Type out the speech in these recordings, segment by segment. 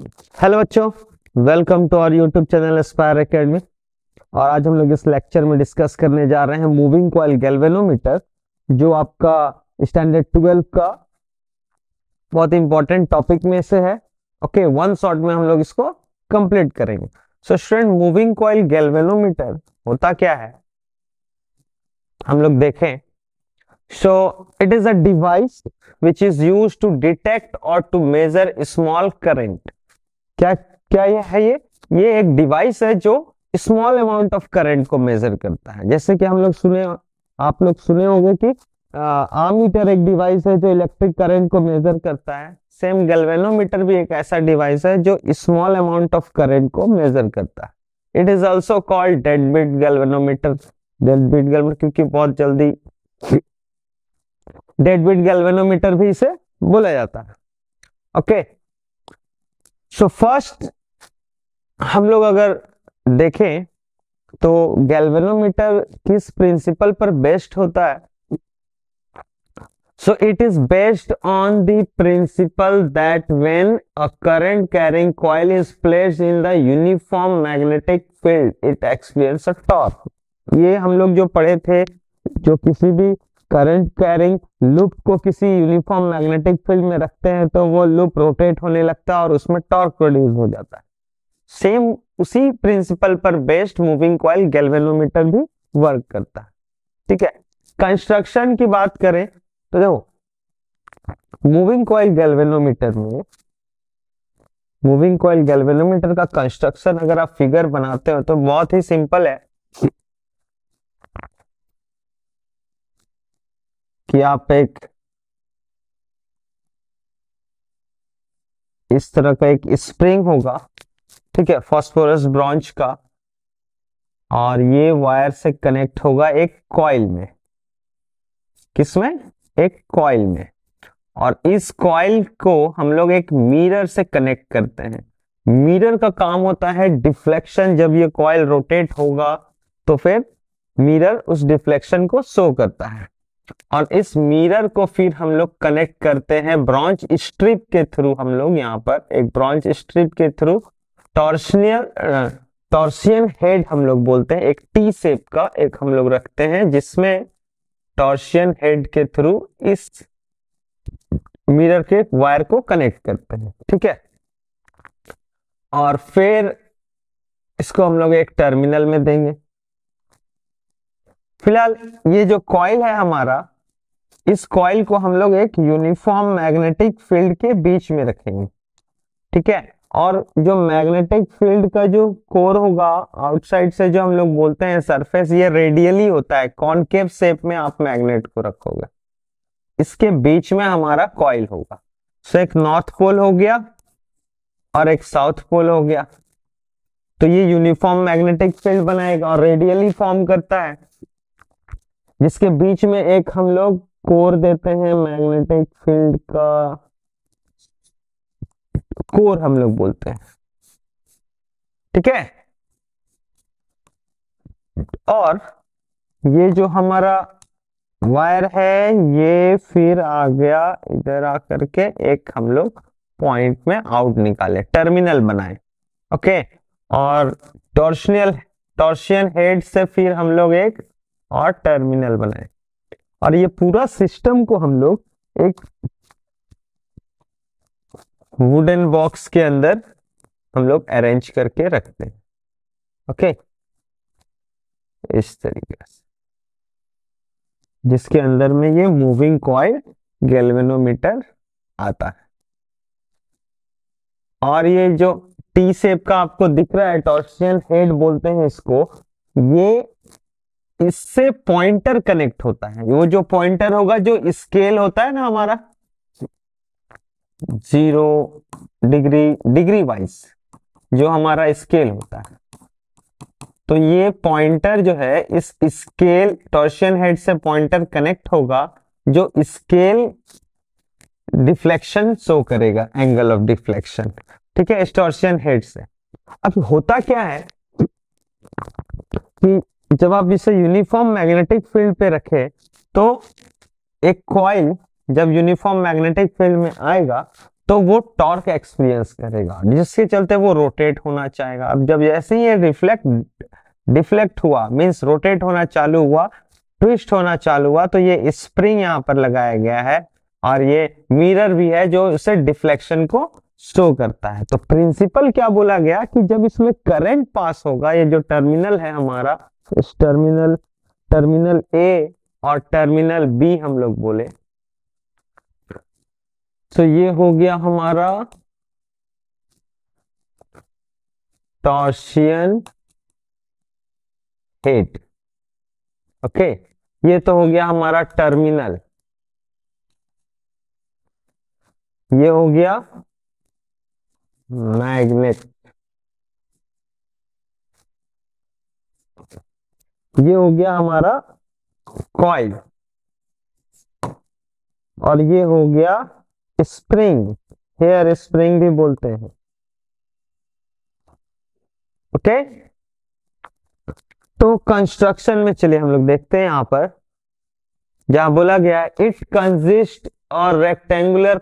Hello बच्चों, welcome to our YouTube channel Aspire Academy. और आज हम लोग इस लेक्चर में डिस्कस करने जा रहे हैं मूविंग कॉइल गैल्वेनोमीटर, जो आपका स्टैंडर्ड 12 का बहुत इंपॉर्टेंट टॉपिक में से है। ओके, वन शॉट में हम लोग इसको कंप्लीट करेंगे। So student, moving coil galvanometer होता क्या है हम लोग देखें। So it is a device which is used to detect or to measure small current। क्या क्या ये है? ये एक डिवाइस है जो स्मॉल अमाउंट ऑफ करंट को मेजर करता है। जैसे कि आप लोग सुने होंगे कि आमीटर एक डिवाइस है जो इलेक्ट्रिक करंट को मेजर करता है। सेम गैल्वेनोमीटर भी एक ऐसा डिवाइस है जो स्मॉल अमाउंट ऑफ करंट को मेजर करता है। It is also called deadbeat galvanometer. Deadbeat galvanometer क्योंकि बहुत जल्दी डेडबीट गैल्वेनोमीटर भी इसे बोला जाता है। ओके, सो फर्स्ट हम लोग अगर देखें तो गैल्वेनोमीटर किस प्रिंसिपल पर बेस्ड होता है। सो it is based on the principal that when a current carrying coil is placed in the uniform magnetic field it experience a torque. ये हम लोग जो पढ़े थे, जो किसी भी करंट कैरिंग लूप को किसी यूनिफॉर्म मैग्नेटिक फील्ड में रखते हैं तो वो लूप रोटेट होने लगता है और उसमें टॉर्क प्रोड्यूस हो जाता है। सेम उसी प्रिंसिपल पर बेस्ड मूविंग कॉइल गैल्वेनोमीटर भी वर्क करता है। ठीक है, कंस्ट्रक्शन की बात करें तो देखो, मूविंग कॉइल गैल्वेनोमीटर का कंस्ट्रक्शन अगर आप फिगर बनाते हो तो बहुत ही सिंपल है कि आप इस तरह का एक स्प्रिंग होगा, ठीक है, फास्फोरस ब्रॉन्ज का, और ये वायर से कनेक्ट होगा एक कॉइल में। किसमें? एक कॉइल में। और इस कॉइल को हम लोग एक मिरर से कनेक्ट करते हैं। मिरर का काम होता है डिफ्लेक्शन। जब ये कॉइल रोटेट होगा तो फिर मिरर उस डिफ्लेक्शन को शो करता है। और इस मिरर को फिर हम लोग कनेक्ट करते हैं ब्रॉन्ज स्ट्रिप के थ्रू। हम लोग यहाँ पर एक ब्रॉन्ज स्ट्रिप के थ्रू टॉर्सियन हेड हम लोग बोलते हैं, एक टी शेप का एक हम लोग रखते हैं जिसमें टॉर्सियन हेड के थ्रू इस मिरर के वायर को कनेक्ट करते हैं। ठीक है, और फिर इसको हम लोग एक टर्मिनल में देंगे। फिलहाल ये जो कॉइल है हमारा, इस कॉइल को हम लोग एक यूनिफॉर्म मैग्नेटिक फील्ड के बीच में रखेंगे। ठीक है, और जो मैग्नेटिक फील्ड का जो कोर होगा आउटसाइड से जो हम लोग बोलते हैं सरफेस, ये रेडियली होता है, कॉनकेव शेप में आप मैग्नेट को रखोगे। इसके बीच में हमारा कॉइल होगा। सो एक नॉर्थ पोल हो गया और एक साउथ पोल हो गया, तो ये यूनिफॉर्म मैग्नेटिक फील्ड बनाएगा और रेडियली फॉर्म करता है, जिसके बीच में एक हम लोग कोर देते हैं, मैग्नेटिक फील्ड का कोर हम लोग बोलते हैं। ठीक है, और ये जो हमारा वायर है ये फिर आ गया इधर आकर के एक हम लोग पॉइंट में आउट निकाले, टर्मिनल बनाए। ओके, और टॉर्सियन हेड से फिर हम लोग एक और टर्मिनल बनाए, और ये पूरा सिस्टम को हम लोग एक वुडन बॉक्स के अंदर हम लोग अरेंज करके रखते हैं। ओके, इस तरीके से, जिसके अंदर में ये मूविंग कॉइल गैल्वेनोमीटर आता है। और ये जो टी शेप का आपको दिख रहा है, टॉर्सियन हेड बोलते हैं इसको, ये इससे पॉइंटर कनेक्ट होता है। वो जो पॉइंटर होगा, जो स्केल होता है ना हमारा 0 डिग्री वाइज जो हमारा स्केल होता है, तो ये पॉइंटर जो है इस स्केल टॉर्सियन हेड से पॉइंटर कनेक्ट होगा, जो स्केल डिफ्लेक्शन शो करेगा, एंगल ऑफ डिफ्लेक्शन। ठीक है, टॉर्सियन हेड से। अब होता क्या है कि जब आप इसे यूनिफॉर्म मैग्नेटिक फील्ड पे रखे तो एक कॉइल जब यूनिफॉर्म मैग्नेटिक फील्ड में आएगा तो वो टॉर्क एक्सपीरियंस करेगा, जिसके चलते वो रोटेट होना चाहेगा। अब जब जैसे ही ये डिफ्लेक्ट हुआ, मींस रोटेट होना चालू हुआ, ट्विस्ट होना चालू हुआ, तो ये स्प्रिंग यहाँ पर लगाया गया है और ये मिरर भी है जो इसे डिफ्लेक्शन को शो करता है। तो प्रिंसिपल क्या बोला गया कि जब इसमें करंट पास होगा, ये जो टर्मिनल है हमारा, इस टर्मिनल ए और टर्मिनल बी हम लोग बोले, तो ये हो गया हमारा टॉर्सियन हेड। ओके, ये तो हो गया हमारा टर्मिनल, ये हो गया मैग्नेट, ये हो गया हमारा कॉइल, और ये हो गया स्प्रिंग, हेयर स्प्रिंग भी बोलते हैं। ओके, तो कंस्ट्रक्शन में चलिए हम लोग देखते हैं। यहां पर जहां बोला गया इट कंसिस्ट और रेक्टेंगुलर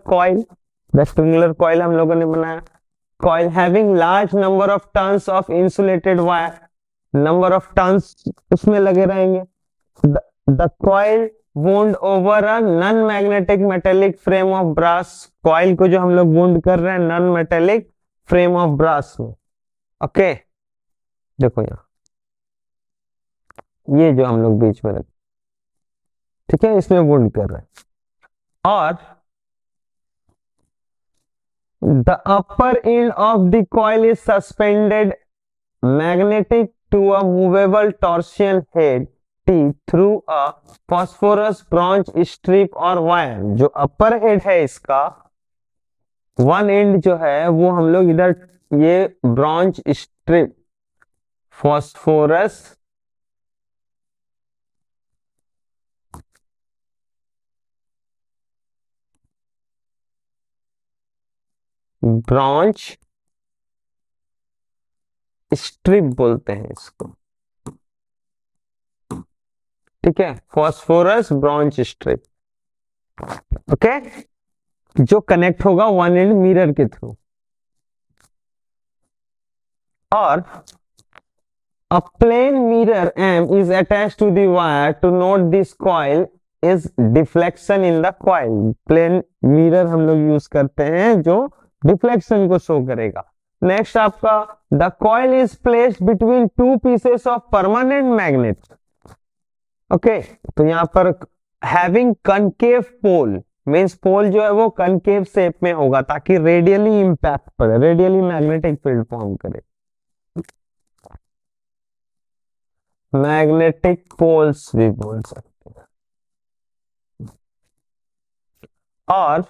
कॉइल हम लोगों ने बनाया, coil having large number of turns of insulated wire, number of turns उसमें लगे रहेंगे। The coil wound over a non magnetic metallic frame of brass, coil को जो हम लोग वुंड कर रहे हैं non metallic frame of brass में। ओके, देखो यहाँ ये जो हम लोग बीच में रख, ठीक है, इसमें वुंड कर रहे हैं। और the upper end of the coil is suspended magnetic to a movable torsion head T through a phosphorus bronze strip और वायर। जो अपर हेड है इसका वन एंड जो है वो हम लोग इधर ये bronze strip, phosphorus bronze strip बोलते हैं इसको, ठीक है, फॉस्फोरस ब्रॉन्ज स्ट्रिप। ओके, जो कनेक्ट होगा वन एंड मिरर के थ्रू। और a plain mirror M is attached to the wire to note this coil is deflection in the coil। Plane mirror हम लोग यूज करते हैं जो डिफ्लेक्शन को शो करेगा। नेक्स्ट आपका the coil is placed between two pieces of permanent magnet. Okay, तो यहां पर having concave pole, means pole जो है वो कनकेव शेप में होगा ताकि रेडियली इंपैक्ट पड़े, रेडियली मैग्नेटिक फील्ड फॉर्म करे। मैग्नेटिक पोल्स भी बोल सकते हैं। और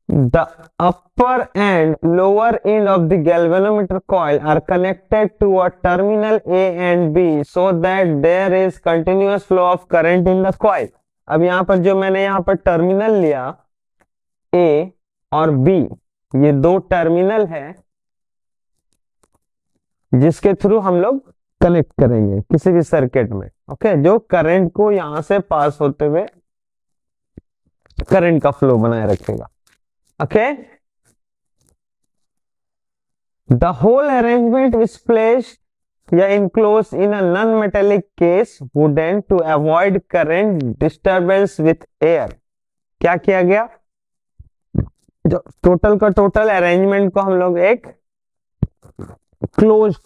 the upper end lower end of the galvanometer coil are connected to a terminal A and B so that there is continuous flow of current in the coil. अब यहां पर जो मैंने यहां पर टर्मिनल लिया ए और बी, ये दो टर्मिनल है जिसके थ्रू हम लोग कनेक्ट करेंगे किसी भी सर्किट में। ओके, जो करंट को यहां से पास होते हुए करंट का फ्लो बनाए रखेगा। Okay, the whole arrangement is placed या enclose in a non metallic case wooden to avoid current disturbance with air. क्या किया गया, जो टोटल का टोटल अरेंजमेंट को हम लोग एक क्लोज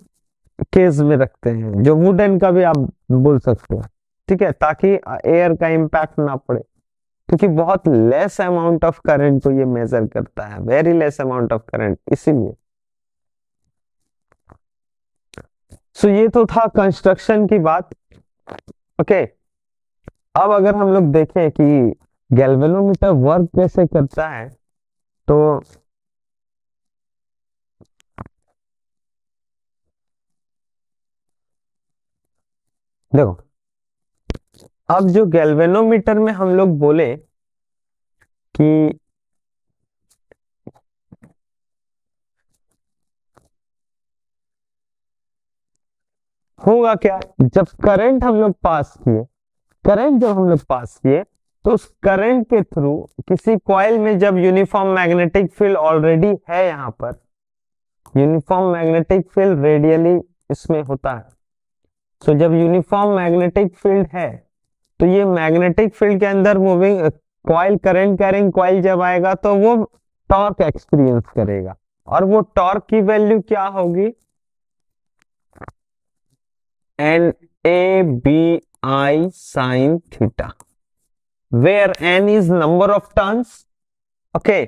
केस में रखते हैं, जो वुडन का भी आप बोल सकते हैं, ठीक है, ताकि एयर का इंपैक्ट ना पड़े, क्योंकि बहुत लेस अमाउंट ऑफ करंट को ये मेजर करता है, very less amount of current, इसीलिए। सो ये तो था कंस्ट्रक्शन की बात। ओके, अब अगर हम लोग देखें कि गैल्वेनोमीटर वर्क कैसे करता है, तो देखो, अब जो गैल्वेनोमीटर में हम लोग बोले कि होगा क्या, जब करंट हम लोग पास किए, करंट जब हम लोग पास किए तो उस करंट के थ्रू किसी कॉइल में जब यूनिफॉर्म मैग्नेटिक फील्ड ऑलरेडी है, यहाँ पर यूनिफॉर्म मैग्नेटिक फील्ड रेडियली इसमें होता है। तो जब यूनिफॉर्म मैग्नेटिक फील्ड है तो ये मैग्नेटिक फील्ड के अंदर moving coil, current carrying coil जब आएगा तो वो टॉर्क एक्सपीरियंस करेगा, और वो टॉर्क की वैल्यू क्या होगी, N A B I sine theta, where N is number of turns. Okay,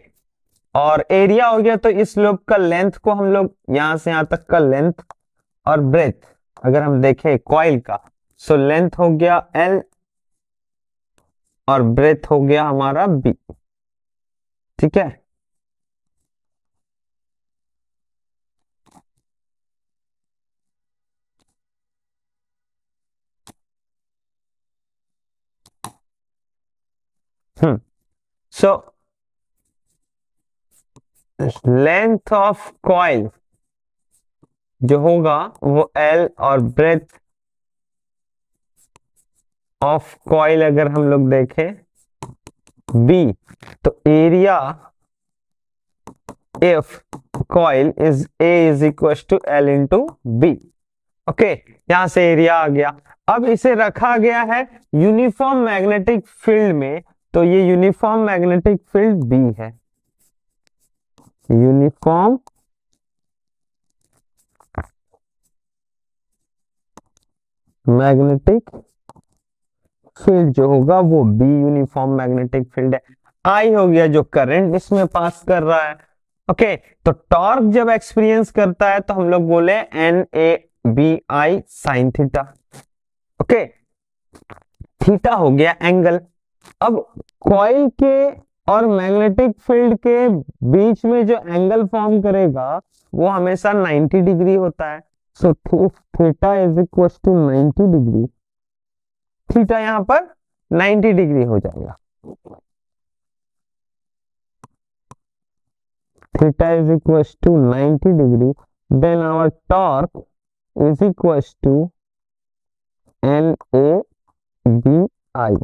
और एरिया हो गया, तो इस लूप का लेंथ को हम लोग यहां से यहां तक का लेंथ, और ब्रेथ अगर हम देखें कॉइल का, सो लेंथ हो गया एल और ब्रेथ हो गया हमारा बी। ठीक है, सो लेंथ ऑफ कॉइल जो होगा वो एल, और ब्रेथ ऑफ कॉइल अगर हम लोग देखें बी, तो area if coil is A is equal to L into B. Okay, यहां से एरिया आ गया। अब इसे रखा गया है यूनिफॉर्म मैग्नेटिक फील्ड में, तो ये यूनिफॉर्म मैग्नेटिक फील्ड बी है, यूनिफॉर्म मैग्नेटिक फील्ड जो होगा वो बी यूनिफॉर्म मैग्नेटिक फील्ड है। आई हो गया जो करंट इसमें पास कर रहा है। ओके, तो टॉर्क जब एक्सपीरियंस करता है तो हम लोग बोले N A B I sine theta. Okay, theta हो गया एंगल। अब कॉइल के और मैग्नेटिक फील्ड के बीच में जो एंगल फॉर्म करेगा वो हमेशा 90 डिग्री होता है। So theta is equal to 90 degree, theta यहां पर 90 डिग्री हो जाएगा। Theta is equal to 90 degree, then our torque is equal to N A B I.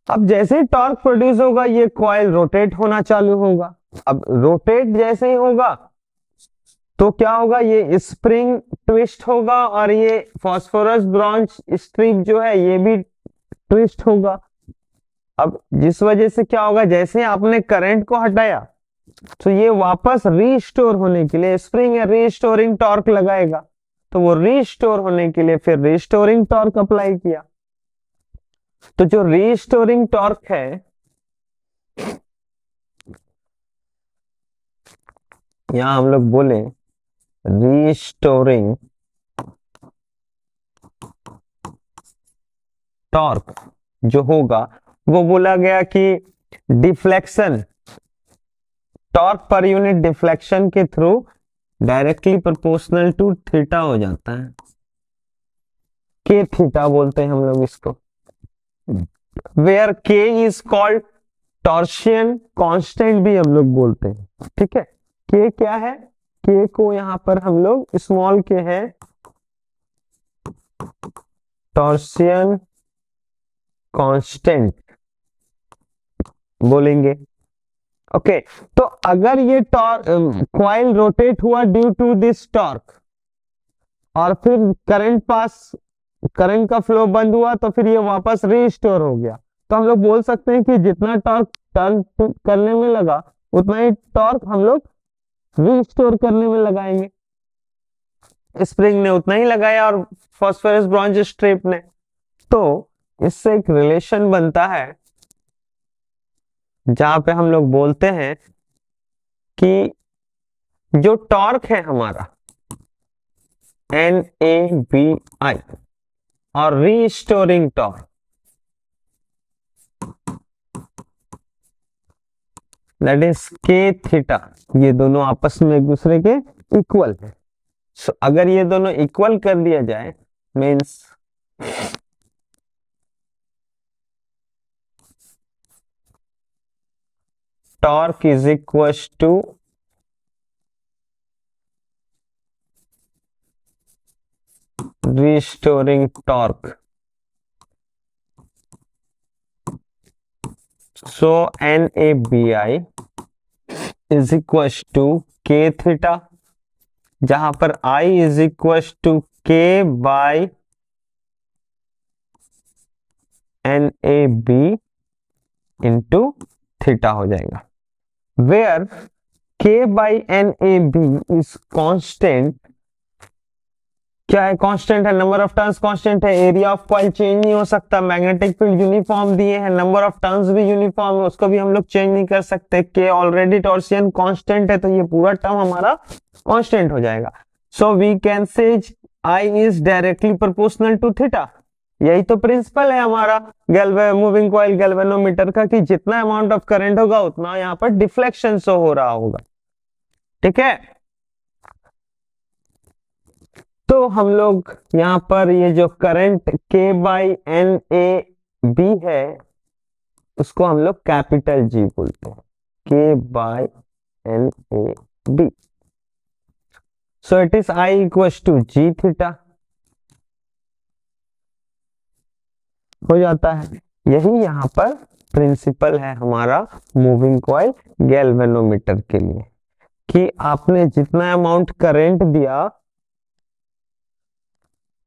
अब जैसे ही टॉर्क प्रोड्यूस होगा ये कॉइल रोटेट होना चालू होगा। अब रोटेट जैसे ही होगा तो क्या होगा, ये स्प्रिंग ट्विस्ट होगा और ये फास्फोरस ब्रॉन्ज स्ट्रिप जो है ये भी ट्विस्ट होगा। अब जिस वजह से क्या होगा, जैसे आपने करंट को हटाया तो ये वापस रीस्टोर होने के लिए स्प्रिंग रीस्टोरिंग टॉर्क लगाएगा, तो वो रीस्टोर होने के लिए फिर रीस्टोरिंग टॉर्क अप्लाई किया। तो जो रीस्टोरिंग टॉर्क है यहां हम लोग बोले रीस्टोरिंग टॉर्क जो होगा वो बोला गया कि डिफ्लेक्शन, टॉर्क पर यूनिट डिफ्लेक्शन के through directly proportional to theta हो जाता है। के थीटा बोलते हैं हम लोग इसको, वेयर के इज कॉल्ड टॉर्सियन कांस्टेंट भी हम लोग बोलते हैं। ठीक है, के क्या है, के को यहां पर हम लोग स्मॉल के है टॉर्सियन कांस्टेंट बोलेंगे। ओके, तो अगर ये कॉइल रोटेट हुआ ड्यू टू दिस टॉर्क और फिर करंट का फ्लो बंद हुआ तो फिर ये वापस रीस्टोर हो गया, तो हम लोग बोल सकते हैं कि जितना टॉर्क टर्न करने में लगा उतना ही टॉर्क हम लोग रीस्टोर करने में लगाएंगे। स्प्रिंग ने उतना ही लगाया और फास्फोरस ब्रॉन्ज स्ट्रिप ने। तो इससे एक रिलेशन बनता है जहां पे हम लोग बोलते हैं कि जो टॉर्क है हमारा एन ए बी आई और रीस्टोरिंग टॉर्क दैट इज के थीटा, ये दोनों आपस में एक दूसरे के इक्वल है। सो अगर ये दोनों इक्वल कर दिया जाए means torque is equal to restoring torque. So NABI is equal to K theta, जहां पर I is equal to K by NAB into theta हो जाएगा, where K by NAB is constant. क्या है? कांस्टेंट है, नंबर ऑफ टर्न्स कांस्टेंट है, area of coil change नहीं हो सकता, मैग्नेटिक फील्ड यूनिफॉर्म दिए हैं, नंबर ऑफ टर्न्स भी यूनिफॉर्म है, उसको भी हम लोग चेंज नहीं कर सकते। के ऑलरेडी टॉर्सियन कांस्टेंट है, तो ये पूरा टर्म हमारा कांस्टेंट हो जाएगा। So we can say I is directly proportional to theta. यही तो प्रिंसिपल है हमारा मूविंग कॉइल गैल्वेनोमीटर का, कि जितना अमाउंट ऑफ करंट होगा उतना यहाँ पर डिफ्लेक्शन शो हो रहा होगा। ठीक है, तो हम लोग यहाँ पर ये जो करंट K बाई NAB है उसको हम लोग कैपिटल G बोलते हैं, K by NAB। So it is I equal to G theta हो जाता है। यही यहाँ पर प्रिंसिपल है हमारा मूविंग कॉइल गैल्वेनोमीटर के लिए, कि आपने जितना अमाउंट करंट दिया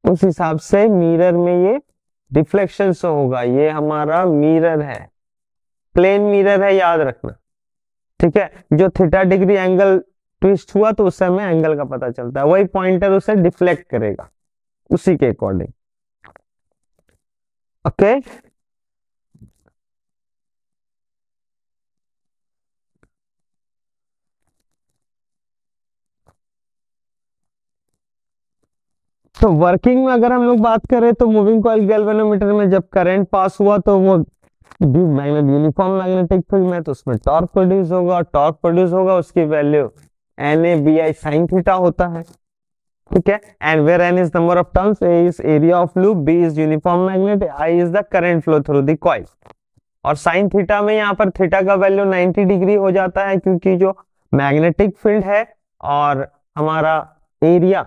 उस हिसाब से मिरर में ये डिफ्लेक्शन शो होगा। ये हमारा मिरर है, प्लेन मिरर है, याद रखना। ठीक है, जो थीटा डिग्री एंगल ट्विस्ट हुआ तो उस समय एंगल का पता चलता है, वही पॉइंटर उसे डिफ्लेक्ट करेगा उसी के अकॉर्डिंग। ओके, तो वर्किंग में अगर हम लोग बात करें तो मूविंग कॉइल गैल्वेनोमीटर में जब करंट पास हुआ तो वो मैग्नेट यूनिफॉर्म मैग्नेटिक फील्ड में, तो उसमें टॉर्क प्रोड्यूस होगा, टॉर्क प्रोड्यूस होगा, उसकी वैल्यू NABI sin थीटा होता है। ठीक है, and where N is number of turns, A is area of loop, B is uniform magnet, I is the current flow through the coil. और sine theta में यहाँ पर थीटा का value 90 degree हो जाता है, क्योंकि जो मैग्नेटिक फील्ड है और हमारा एरिया,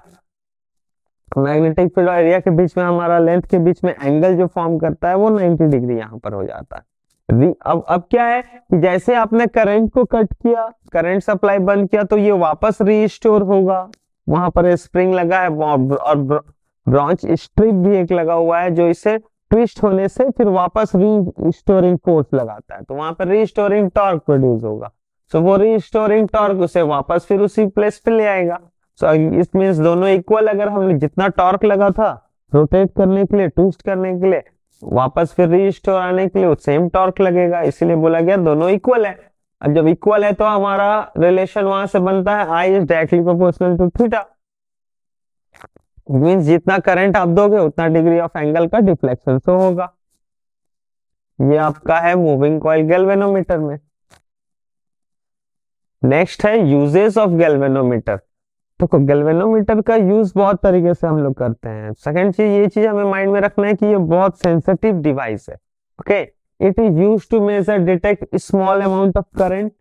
मैग्नेटिक फील्ड और एरिया के बीच में, हमारा लेंथ के बीच में एंगल जो फॉर्म करता है वो 90 डिग्री यहाँ पर हो जाता है। अब क्या है कि जैसे आपने करंट को कट किया, करंट सप्लाई बंद किया, तो ये वापस रीस्टोर होगा। वहां पर स्प्रिंग लगा है और ब्रांच स्ट्रिप भी एक लगा हुआ है, जो इसे ट्विस्ट होने से फिर वापस रीस्टोरिंग फोर्स लगाता है, तो वहां पर रीस्टोरिंग टॉर्क प्रोड्यूस होगा। सो वो रीस्टोरिंग टॉर्क उसे वापस फिर उसी प्लेस पे ले आएगा। सो इस मींस दोनों इक्वल, अगर हमने जितना टॉर्क लगा था रोटेट करने के लिए, ट्विस्ट करने के लिए, वापस फिर रीस्टोर आने के लिए सेम टॉर्क लगेगा, इसीलिए बोला गया दोनों इक्वल है। अब जब इक्वल है तो हमारा रिलेशन वहां से बनता है I is directly proportional to theta, means जितना करंट आप दोगे उतना डिग्री ऑफ एंगल का डिफ्लेक्शन शो होगा। ये आपका है मूविंग कॉइल गैल्वेनोमीटर में। नेक्स्ट है यूजेस ऑफ गैल्वेनोमीटर। तो गैल्वेनोमीटर का यूज बहुत तरीके से हम लोग करते हैं। सेकंड चीज, ये चीज हमें माइंड में रखना है कि ये बहुत सेंसिटिव डिवाइस है। Okay, it is used to measure detect small amount of current.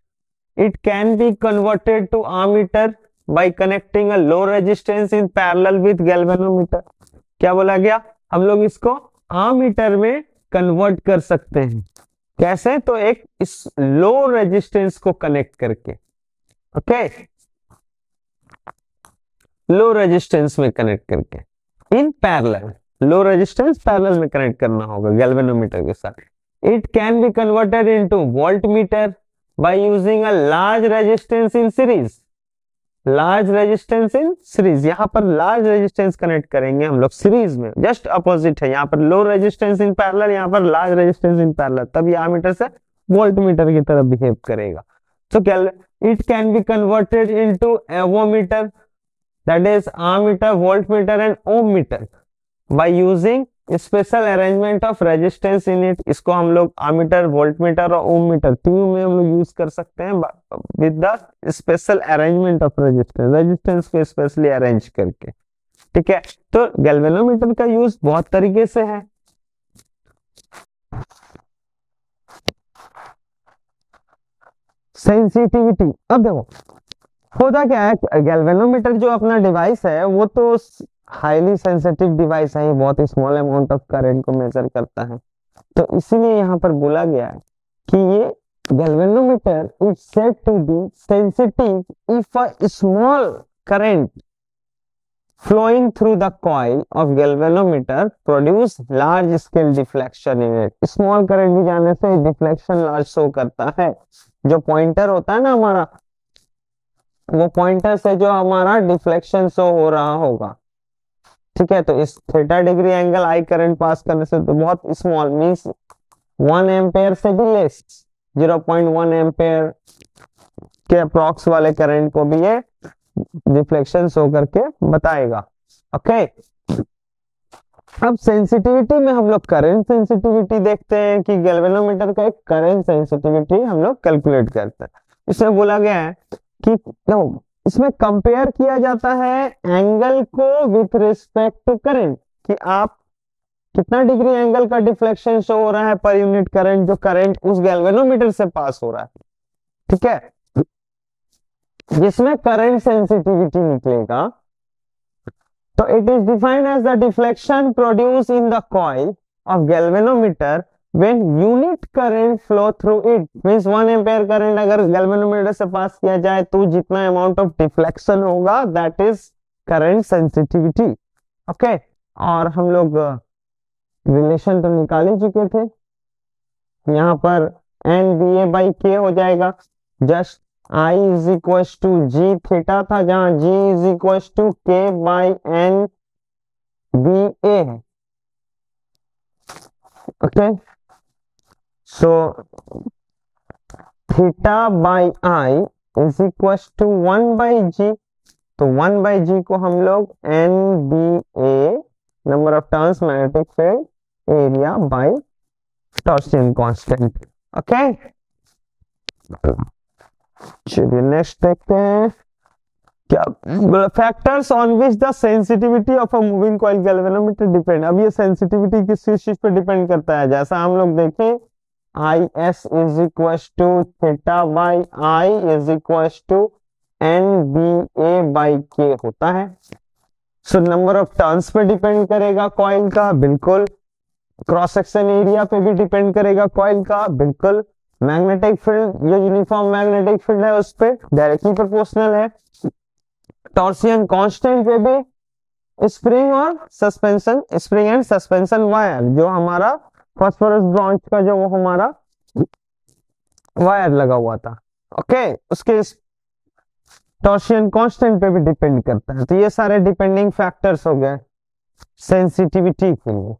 It can be converted to ammeter by connecting a low resistance in parallel with galvanometer। क्या बोला गया? हम लोग इसको ammeter में कन्वर्ट कर सकते हैं। कैसे? तो एक इस लो रेजिस्टेंस को कनेक्ट करके, ओके, लो रेजिस्टेंस में कनेक्ट करके in parallel, low resistance parallel में कनेक्ट करना होगा गैल्वेनोमीटर के साथ। It can be converted into voltmeter by using a large resistance in series. Large resistance in series, यहां पर लार्ज रेजिस्टेंस कनेक्ट करेंगे हम लोग सीरीज में, जस्ट अपोजिट है। यहाँ पर लो रेजिस्टेंस इन पैरेलल, यहाँ पर लार्ज रेजिस्टेंस इन पैरेलल, तब ये एमीटर से वोल्टमीटर की तरह बिहेव करेगा। So it can be converted into avometer, that is ammeter, voltmeter and ohm meter by using special arrangement of resistance in it। इसको हम लोग ammeter, voltmeter और ohm meter तीनों में हम लोग यूज कर सकते हैं with the special arrangement of resistance को स्पेशली अरेंज करके। ठीक है, तो गैल्वेनोमीटर का यूज बहुत तरीके से है। सेंसिटिविटी, अब देखो होता क्या है, गैल्वेनोमीटर जो अपना डिवाइस है वो तो हाईली सेंसिटिव डिवाइस है, ये बहुत स्मॉल अमाउंट ऑफ करंट को मेजर करता है। तो इसीलिए यहाँ पर बोला गया है कि ये galvanometer is said to be sensitive if a small current flowing through the coil of galvanometer produce large scale deflection in it. small current भी जाने से deflection large शो करता है। जो पॉइंटर होता है ना हमारा, वो पॉइंटर से जो हमारा डिफ्लेक्शन शो हो रहा होगा, ठीक है। तो इस theta degree angle I current pass करने से तो बहुत स्मॉल मींस 1 एम्पेयर से भी लेस, 0.1 एम्पेयर के अप्रॉक्स वाले करंट को भी ये डिफ्लेक्शन शो करके बताएगा। ओके, अब सेंसिटिविटी में हम लोग करंट सेंसिटिविटी देखते हैं कि गैल्वेनोमीटर का एक करंट सेंसिटिविटी हम लोग कैलकुलेट करते हैं। इसमें बोला गया है कि इसमें कंपेयर किया जाता है एंगल को विथ रिस्पेक्ट टू करंट, कि आप कितना डिग्री एंगल का डिफ्लेक्शन शो हो रहा है पर यूनिट करंट, जो करंट उस गैल्वेनोमीटर से पास हो रहा है, ठीक है। जिसमें करंट सेंसिटिविटी निकलेगा तो it is defined as the deflection produce in the coil of galvanometer when unit current flow through it, means 1 ampere current अगर गैल्वेनोमीटर से पास किया जाए तो जितना अमाउंट ऑफ डिफ्लेक्शन होगा that is current sensitivity. Okay, और हम लोग रिलेशन तो निकाल ही चुके थे, यहाँ पर N B A by K हो जाएगा, just I is equal to G theta था, जहां G is equal to K by N B A है। Okay, so theta by I is equal to 1 by G, तो 1 by G को हम लोग N B A number of turns magnetic field area by torsion constant. Okay, चलिए next देखते हैं क्या factors on which the sensitivity of a moving coil galvanometer depend. अब ये सेंसिटिविटी किस चीज पे डिपेंड करता है, जैसा हम लोग देखें I S is equal to theta by I is equal to N B A by K होता है। सो नंबर ऑफ टर्न्स पे डिपेंड करेगा कॉइल का, बिल्कुल। क्रॉस सेक्शन एरिया पे भी डिपेंड करेगा कॉइल का, बिल्कुल। मैग्नेटिक फील्ड, जो यूनिफॉर्म मैग्नेटिक फील्ड है उस पे डायरेक्टली प्रोपोर्शनल है। टॉर्सियन कांस्टेंट पे भी स्प्रिंग और suspension, spring and suspension wire, जो हमारा फास्फोरस ब्रॉन्ज का जो वो हमारा वायर लगा हुआ था, ओके, उसके टॉर्सियन कांस्टेंट पे भी डिपेंड करता है। तो ये सारे डिपेंडिंग फैक्टर्स हो गए सेंसिटिविटी के लिए।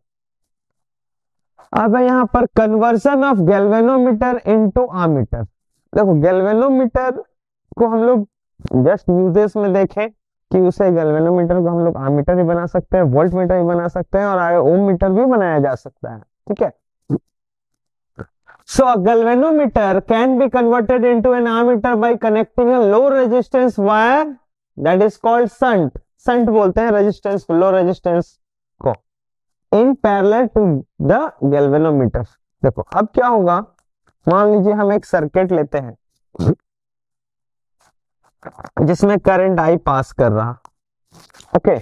अब यहाँ पर conversion of galvanometer into ammeter. देखो गैल्वेनोमीटर को हम लोग जस्ट यूजेस में देखें कि उसे गैल्वेनोमीटर को हम लोग आमीटर भी बना सकते हैं, वोल्ट मीटर भी बना सकते हैं, और आगे ओम मीटर भी बनाया जा सकता है, ठीक है। So galvanometer can be converted into an ammeter by connecting a low resistance wire that is called shunt. Shunt बोलते हैं रेजिस्टेंस को, लो रेजिस्टेंस को, in parallel to the galvanometer. देखो अब क्या होगा, मान लीजिए हम एक सर्किट लेते हैं जिसमें करंट आई पास कर रहा, ओके,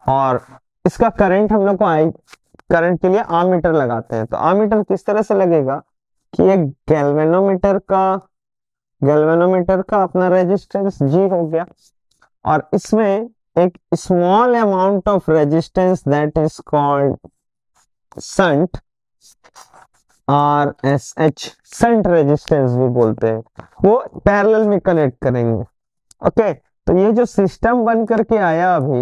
और इसका करंट हम लोग को आई करंट के लिए आमीटर लगाते हैं। तो आमीटर किस तरह से लगेगा कि एक गैल्वेनोमीटर का अपना रेजिस्टेंस जी हो गया, और इसमें एक small amount of resistance that is called shunt, RSH, shunt resistance भी बोलते हैं, वो पैरेलल में कनेक्ट करेंगे। ओके, तो ये जो सिस्टम बन करके आया अभी,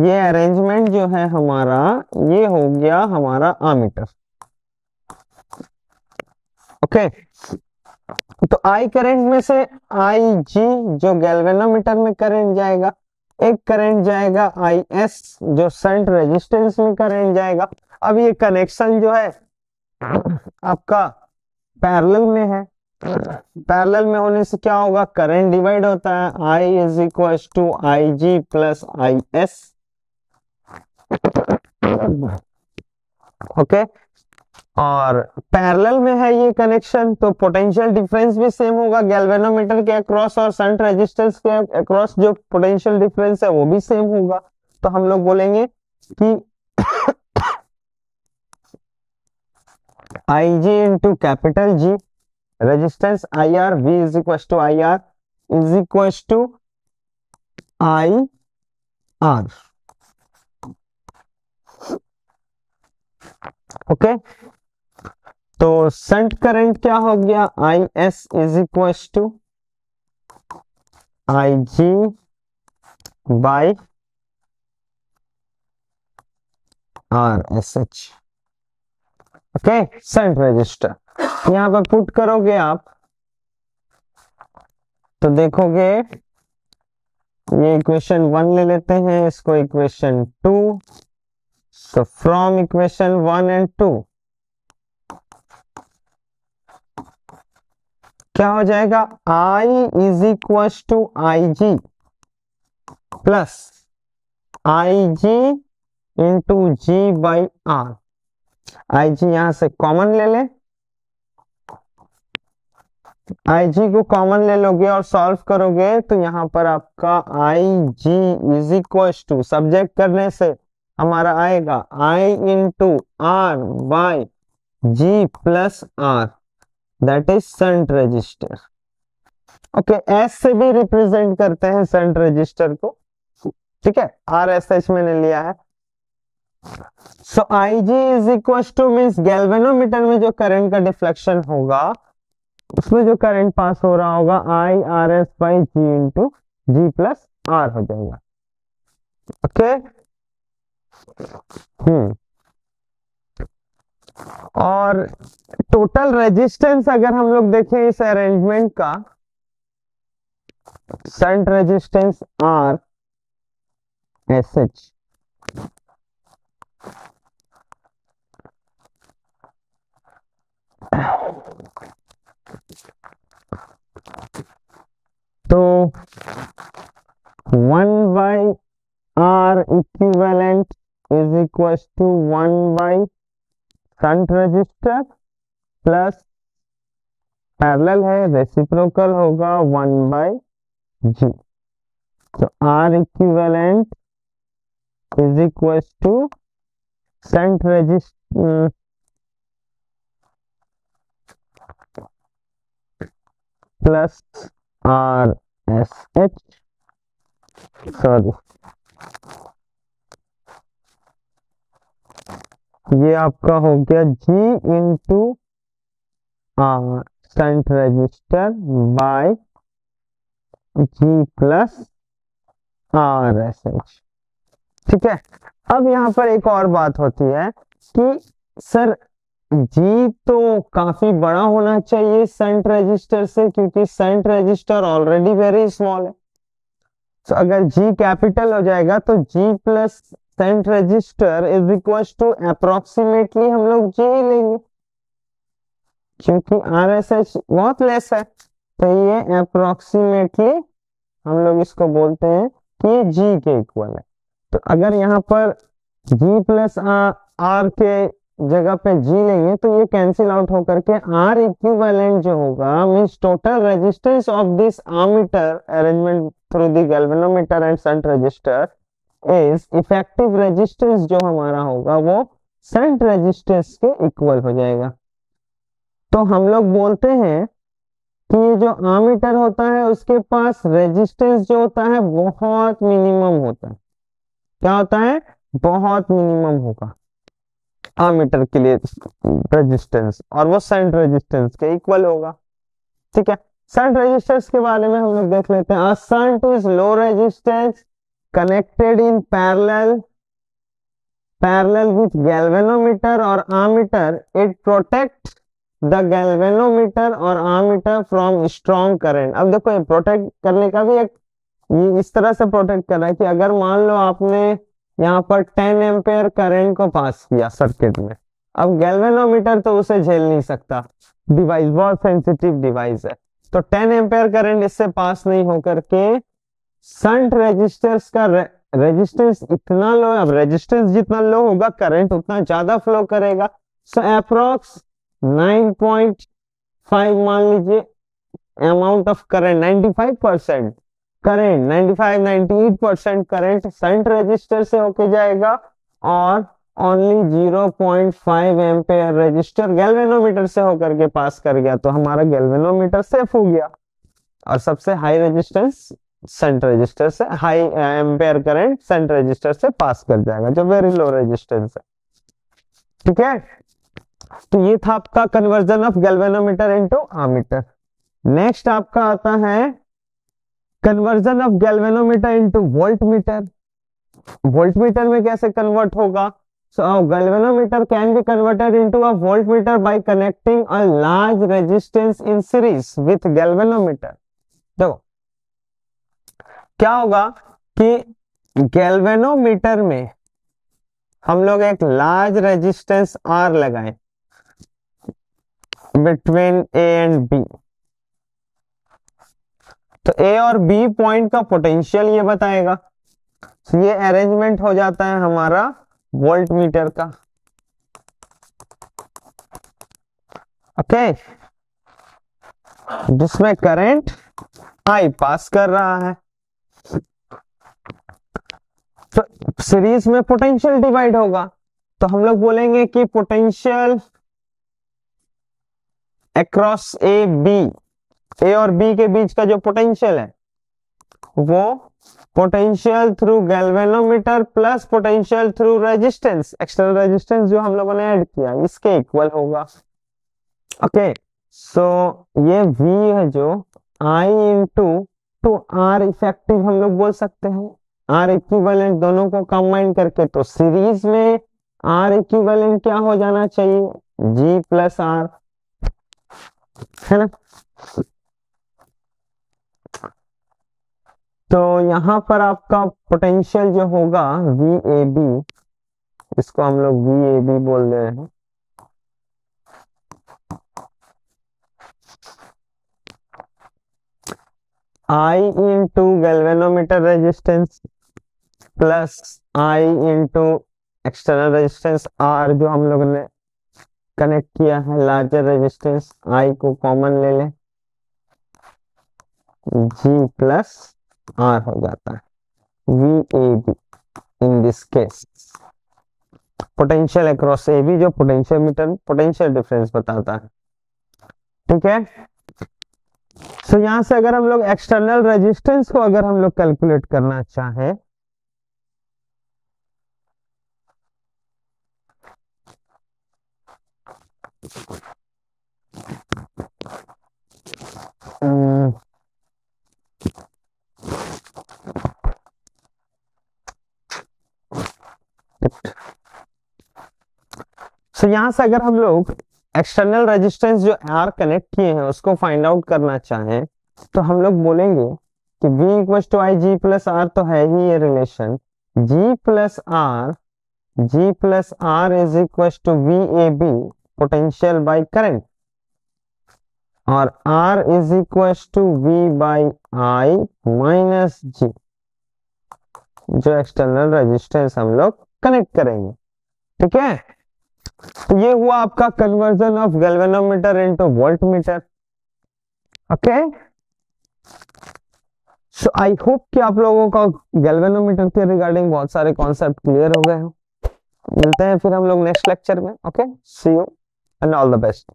ये अरेंजमेंट जो है हमारा, ये हो गया हमारा आमीटर। ओके, तो आई करंट में से आई जी जो गैल्वेनोमीटर में करंट जाएगा, एक करंट जाएगा आई एस जो शंट रेजिस्टेंस में करंट जाएगा। अब ये कनेक्शन जो है आपका पैरेलल में है, पैरेलल में होने से क्या होगा, करंट डिवाइड होता है, I is equal to I G plus I S. Okay, और पैरेलल में है ये कनेक्शन, तो पोटेंशियल डिफरेंस भी सेम होगा, गैल्वेनोमीटर के अक्रॉस और शंट रेजिस्टेंस के अक्रॉस जो पोटेंशियल डिफरेंस है वो भी सेम होगा। तो हम लोग बोलेंगे कि I G into capital G, resistance I R, V is equal to I R is equal to I R. Okay, तो शंट करंट क्या हो गया, I S is equal to I G by R S H. Okay, shunt resistor यहां पर put करोगे आप तो देखोगे, ये इक्वेशन 1 ले लेते हैं, इसको equation 2। So from equation 1 and 2 क्या हो जाएगा, I is equal to I G plus I G into G by R. I G यहां से कॉमन ले ले, आई जी को कॉमन ले लोगे और सॉल्व करोगे तो यहां पर आपका I G is equal to, subject करने से हमारा आएगा I into R by G plus R, that is shunt resistor. Okay, S से भी रिप्रेजेंट करते हैं शंट रजिस्टर को, ठीक है, आर एस एच मैंने लिया है। So I G is equal to means galvanometer में जो करंट का डिफ्लेक्शन होगा उसमें जो करंट पास हो रहा होगा I R S by G into G plus R हो जाएगा। ओके, और टोटल रेजिस्टेंस अगर हम लोग देखें इस अरेंजमेंट का, shunt resistance R S H, तो 1 by R equivalent is equal to 1 by shunt resistor plus parallel है रेसिप्रोकल होगा 1 बाई जी। तो R equivalent is equal to shunt resistor plus R S H, sorry ये आपका हो गया G into R shunt resistor by G plus R S H. ठीक है, अब यहाँ पर एक और बात होती है कि सर जी तो काफी बड़ा होना चाहिए शंट रजिस्टर से, क्योंकि shunt resistor already very small है। तो अगर जी कैपिटल हो जाएगा तो G plus shunt resistor is equal to approximately हम लोग जी ही लेंगे, क्योंकि आर एस एच बहुत लेस है। तो ये अप्रोक्सीमेटली हम लोग इसको बोलते हैं कि ये जी के इक्वल है। तो अगर यहाँ पर जी प्लस आर के जगह पे जी लेंगे तो ये कैंसिल आउट होकर के आर इक्विवेलेंट जो होगा means total resistance of this ammeter arrangement through the galvanometer and shunt resistor is effective resistance जो हमारा होगा वो शंट रेजिस्टेंस के इक्वल हो जाएगा। तो हम लोग बोलते हैं कि ये जो आमीटर होता है उसके पास रेजिस्टेंस जो होता है बहुत मिनिमम होता है। क्या होता है? बहुत मिनिमम होगा आमीटर के लिए रेजिस्टेंस, और वो शंट रेजिस्टेंस के इक्वल होगा। ठीक है, शंट रेजिस्टेंस के बारे में हम लोग देख लेते हैं। Shunt is low resistance connected in parallel with galvanometer और ammeter. It protect the galvanometer और आमीटर फ्रॉम स्ट्रॉन्ग करंट। अब देखो ये प्रोटेक्ट करने का भी एक ये इस तरह से प्रोटेक्ट कर रहा है कि अगर मान लो आपने यहाँ पर 10 एम्पेयर करंट को पास किया सर्किट में, अब गैल्वेनोमीटर तो उसे झेल नहीं सकता, डिवाइस बहुत सेंसिटिव डिवाइस है, तो 10 एम्पेयर करंट इससे पास नहीं होकर के शंट रेजिस्टर्स का रेजिस्टेंस इतना लो, अब रेजिस्टेंस जितना लो होगा करंट उतना ज्यादा फ्लो करेगा। सो अप्रोक्स 9.5 मान लीजिए amount of current, 95% current, 95-98% current shunt resistor से होके जाएगा और ओनली 0.5 एम्पेयर रजिस्टर गैल्वेनोमीटर से होकर के पास कर गया, तो हमारा गैल्वेनोमीटर सेफ हो गया। और सबसे हाई रेजिस्टेंस सेंट रजिस्टर से, high ampere current shunt resistor से पास कर जाएगा, जो वेरी लो रेजिस्टेंस है। ठीक है, तो ये था आपका conversion of galvanometer into ammeter. Next आपका आता है conversion of galvanometer into voltmeter. Voltmeter में कैसे कन्वर्ट होगा? So galvanometer can be converted into a voltmeter by connecting a large resistance in series with galvanometer। देखो क्या होगा कि गैल्वेनोमीटर में हम लोग एक लार्ज रेजिस्टेंस R लगाएं बिटवीन A एंड B, तो A और B पॉइंट का पोटेंशियल ये बताएगा। तो ये अरेंजमेंट हो जाता है हमारा वोल्टमीटर का। ओके, जिसमें करंट I पास कर रहा है। तो सीरीज में पोटेंशियल डिवाइड होगा, तो हम लोग बोलेंगे कि पोटेंशियल अक्रॉस ए और बी के बीच का जो पोटेंशियल है वो potential through galvanometer plus potential through resistance, external resistance जो हम लोगों ने ऐड किया, इसके इक्वल होगा। ओके, सो ये V है जो I into two R effective हम लोग बोल सकते हैं, R इक्विवेलेंट दोनों को कंबाइन करके। तो सीरीज में R इक्विवेलेंट क्या हो जाना चाहिए? G प्लस R, है ना। तो यहां पर आपका पोटेंशियल जो होगा VAB, इसको हम लोग VAB बोल रहे हैं, I into galvanometer resistance plus I into external resistance R जो हम लोग ने कनेक्ट किया है लार्जर रेजिस्टेंस, I को कॉमन ले लें, G प्लस R हो जाता है VAB। In this case potential across AB जो पोटेंशियल मीटर पोटेंशियल डिफरेंस बताता है। ठीक है, सो यहां से अगर हम लोग एक्सटर्नल रेजिस्टेंस को अगर हम लोग कैलकुलेट करना चाहें, सो यहां से अगर हम लोग एक्सटर्नल रेजिस्टेंस जो R कनेक्ट किए हैं उसको फाइंड आउट करना चाहें, तो हम लोग बोलेंगे कि V equal to I G plus R, तो है ही ये relation G plus R is equal to VAB potential by current, और R is equal to V by I minus G जो एक्सटर्नल रेजिस्टेंस हम लोग कनेक्ट करेंगे। ठीक है, तो ये हुआ आपका conversion of galvanometer into voltmeter. Okay, so I hope कि आप लोगों को गैल्वेनोमीटर के रिगार्डिंग बहुत सारे कॉन्सेप्ट क्लियर हो गए हो। मिलते हैं फिर हम लोग नेक्स्ट लेक्चर में। Okay, see you and all the best.